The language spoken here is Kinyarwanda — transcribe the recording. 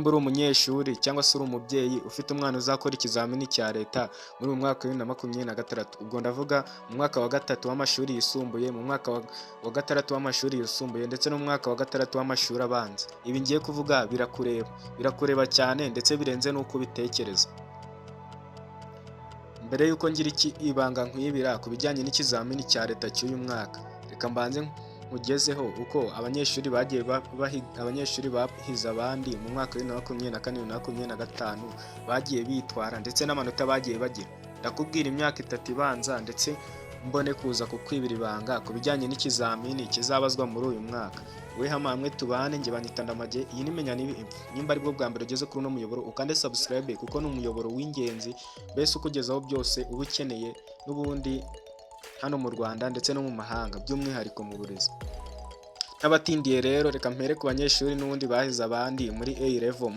nimba uri umunyeshuri cyangwa se uri umubyeyi ufite umwana uzakora ikizamini cya leta muri uyu mwaka wa 2026, ubwo ndavuga mu mwaka wa gatatu w'amashuri yisumbuye, mu mwaka wa gatandatu w'amashuri yisumbuye ndetse no mu mwaka wa gatandatu w'amashuri abanza. Ibi ngiye kuvuga birakureba cyane ndetse birenze n'uko ubitekereza. Mbere y'uko ngira ibanga nkwibira ku bijyanye n'ikizamini cya leta cy'uyu mwaka, reka mbanze nkugezeho uko abanyeshuri bahize abandi mu mwaka wa 2024 na 2025 bagiye bitwara ndetse n'amanota bagiye bagira. Ndakubwira imyaka 3 ibanza ndetse mbone kuza kukwibira ibanga ku bijyanye n'ikizamini kizabazwa muri uyu mwaka. We hamwe tubane, njye banyita Ndamage. Iyi ni Menya n'Ibintu. Nimba aribwo bwa mbere ugeze kuri uno muyoboro, ukande subscribe kuko ni umuyoboro w'ingenzi mbese ukugezaho byose uba ukeneye n'ubundi hano mu Rwanda ndetse no mu mahanga, by'umwihariko mu burezi. N'abatindiye rero, reka mpere ku banyeshuri n'ubundi bahize abandi muri A level.